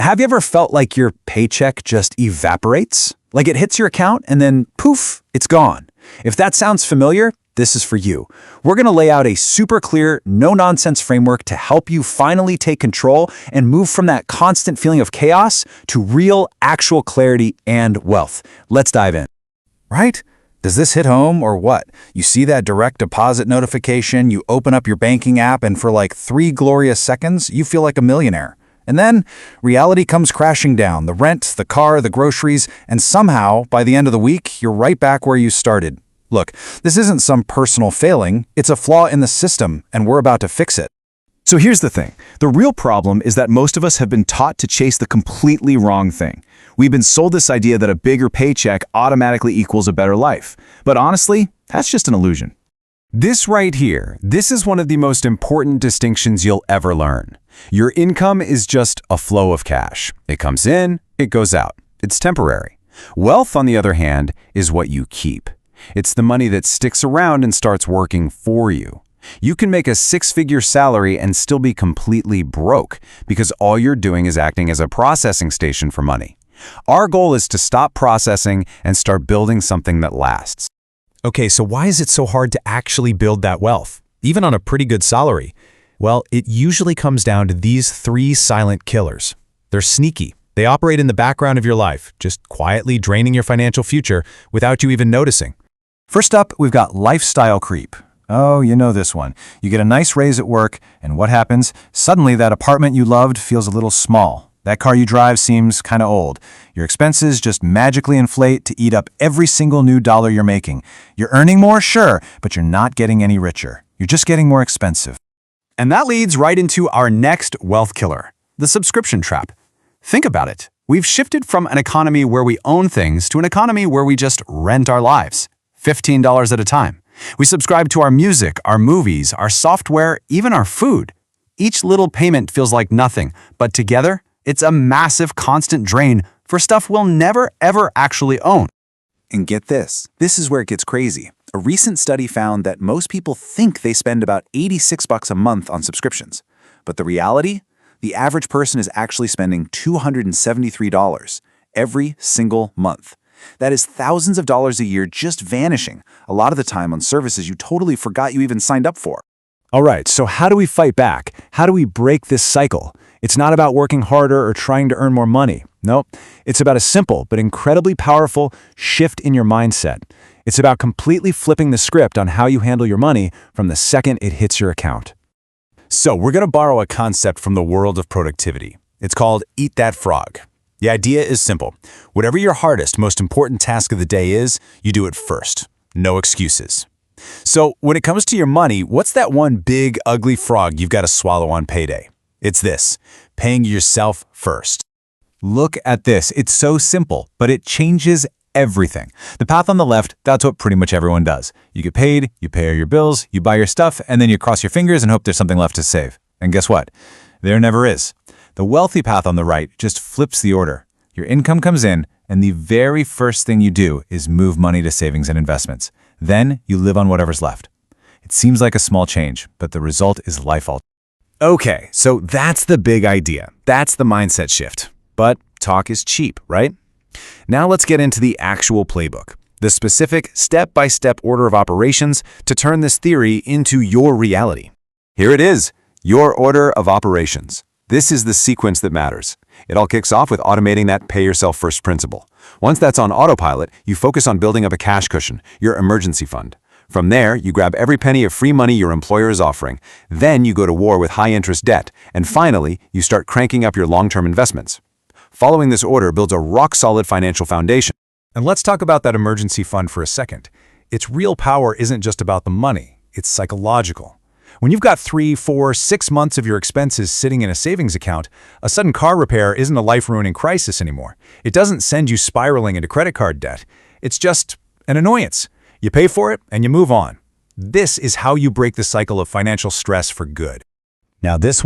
Have you ever felt like your paycheck just evaporates? Like it hits your account and then poof, it's gone. If that sounds familiar, this is for you. We're going to lay out a super clear, no-nonsense framework to help you finally take control and move from that constant feeling of chaos to real, actual clarity and wealth. Let's dive in. Right? Does this hit home or what? You see that direct deposit notification, you open up your banking app, and for like 3 glorious seconds, you feel like a millionaire. And then reality comes crashing down, the rent, the car, the groceries, and somehow, by the end of the week, you're right back where you started. Look, this isn't some personal failing, it's a flaw in the system, and we're about to fix it. So here's the thing. The real problem is that most of us have been taught to chase the completely wrong thing. We've been sold this idea that a bigger paycheck automatically equals a better life. But honestly, that's just an illusion. This right here, this is one of the most important distinctions you'll ever learn. Your income is just a flow of cash. It comes in, it goes out. It's temporary. Wealth, on the other hand, is what you keep. It's the money that sticks around and starts working for you. You can make a 6-figure salary and still be completely broke because all you're doing is acting as a processing station for money. Our goal is to stop processing and start building something that lasts. Okay, so why is it so hard to actually build that wealth, even on a pretty good salary? Well, it usually comes down to these 3 silent killers. They're sneaky. They operate in the background of your life, just quietly draining your financial future without you even noticing. First up, we've got lifestyle creep. Oh, you know this one. You get a nice raise at work, and what happens? Suddenly that apartment you loved feels a little small. That car you drive seems kind of old. Your expenses just magically inflate to eat up every single new dollar you're making. You're earning more, sure, but you're not getting any richer. You're just getting more expensive. And that leads right into our next wealth killer, the subscription trap. Think about it. We've shifted from an economy where we own things to an economy where we just rent our lives, $15 at a time. We subscribe to our music, our movies, our software, even our food. Each little payment feels like nothing, but together, it's a massive constant drain for stuff we'll never, ever actually own. And get this. This is where it gets crazy. A recent study found that most people think they spend about $86 a month on subscriptions. But the reality? The average person is actually spending $273 every single month. That is thousands of dollars a year just vanishing, a lot of the time on services you totally forgot you even signed up for. All right, so how do we fight back? How do we break this cycle? It's not about working harder or trying to earn more money. Nope. It's about a simple but incredibly powerful shift in your mindset. It's about completely flipping the script on how you handle your money from the second it hits your account. So we're going to borrow a concept from the world of productivity. It's called Eat That Frog. The idea is simple. Whatever your hardest, most important task of the day is, you do it first. No excuses. So when it comes to your money, what's that one big, ugly frog you've got to swallow on payday? It's this, paying yourself first. Look at this. It's so simple, but it changes everything. The path on the left, that's what pretty much everyone does. You get paid, you pay your bills, you buy your stuff, and then you cross your fingers and hope there's something left to save. And guess what? There never is. The wealthy path on the right just flips the order. Your income comes in, and the very first thing you do is move money to savings and investments. Then you live on whatever's left. It seems like a small change, but the result is life-altering. Okay, so that's the big idea. That's the mindset shift. But talk is cheap, right? Now let's get into the actual playbook, the specific step-by-step order of operations to turn this theory into your reality. Here it is, your order of operations. This is the sequence that matters. It all kicks off with automating that pay yourself first principle. Once that's on autopilot, you focus on building up a cash cushion, your emergency fund. From there, you grab every penny of free money your employer is offering. Then you go to war with high-interest debt. And finally, you start cranking up your long-term investments. Following this order builds a rock-solid financial foundation. And let's talk about that emergency fund for a second. Its real power isn't just about the money, it's psychological. When you've got 3, 4, 6 months of your expenses sitting in a savings account, a sudden car repair isn't a life-ruining crisis anymore. It doesn't send you spiraling into credit card debt. It's just an annoyance. You pay for it and you move on. This is how you break the cycle of financial stress for good. Now this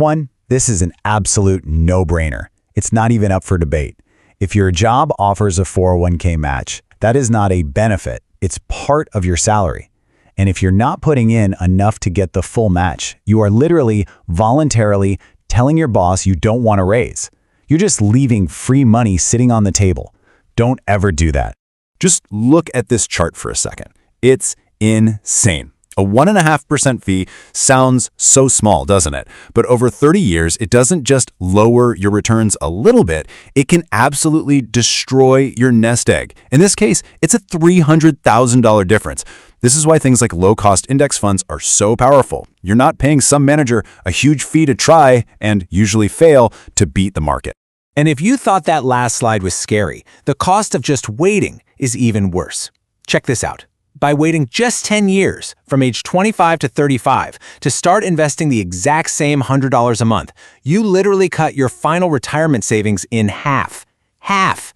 is an absolute no-brainer. It's not even up for debate. If your job offers a 401k match, that is not a benefit. It's part of your salary. And if you're not putting in enough to get the full match, you are literally voluntarily telling your boss you don't want a raise. You're just leaving free money sitting on the table. Don't ever do that. Just look at this chart for a second. It's insane. A 1.5% fee sounds so small, doesn't it? But over 30 years, it doesn't just lower your returns a little bit, it can absolutely destroy your nest egg. In this case, it's a $300,000 difference. This is why things like low-cost index funds are so powerful. You're not paying some manager a huge fee to try, and usually fail, to beat the market. And if you thought that last slide was scary, the cost of just waiting is even worse. Check this out. By waiting just 10 years, from age 25 to 35, to start investing the exact same $100 a month, you literally cut your final retirement savings in half. Half!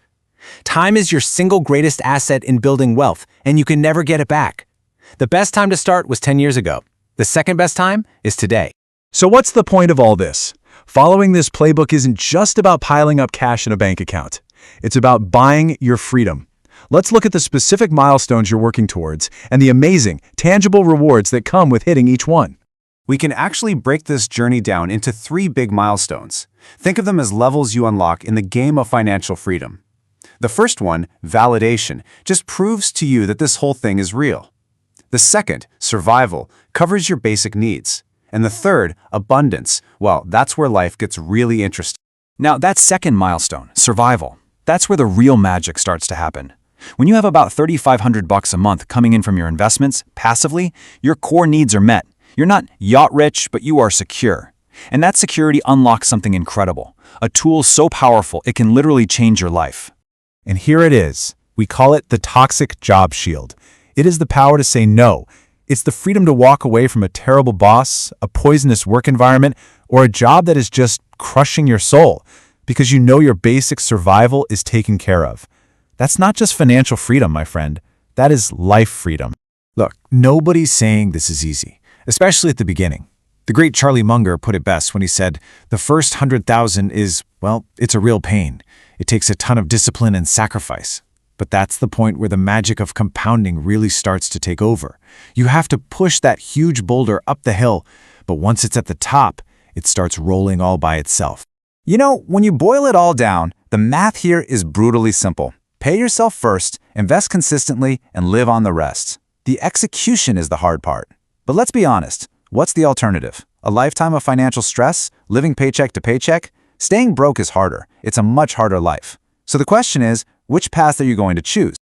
Time is your single greatest asset in building wealth, and you can never get it back. The best time to start was 10 years ago. The second best time is today. So what's the point of all this? Following this playbook isn't just about piling up cash in a bank account. It's about buying your freedom. Let's look at the specific milestones you're working towards and the amazing, tangible rewards that come with hitting each one. We can actually break this journey down into 3 big milestones. Think of them as levels you unlock in the game of financial freedom. The first one, validation, just proves to you that this whole thing is real. The second, survival, covers your basic needs. And the third, abundance, well, that's where life gets really interesting. Now, that second milestone, survival, that's where the real magic starts to happen. When you have about $3,500 a month coming in from your investments, passively, your core needs are met. You're not yacht rich, but you are secure. And that security unlocks something incredible, a tool so powerful it can literally change your life. And here it is. We call it the toxic job shield. It is the power to say no. It's the freedom to walk away from a terrible boss, a poisonous work environment, or a job that is just crushing your soul, because you know your basic survival is taken care of. That's not just financial freedom, my friend. That is life freedom. Look, nobody's saying this is easy, especially at the beginning. The great Charlie Munger put it best when he said, the first 100,000 is, well, it's a real pain. It takes a ton of discipline and sacrifice. But that's the point where the magic of compounding really starts to take over. You have to push that huge boulder up the hill, but once it's at the top, it starts rolling all by itself. You know, when you boil it all down, the math here is brutally simple. Pay yourself first, invest consistently, and live on the rest. The execution is the hard part. But let's be honest, what's the alternative? A lifetime of financial stress? Living paycheck to paycheck? Staying broke is harder. It's a much harder life. So the question is, which path are you going to choose?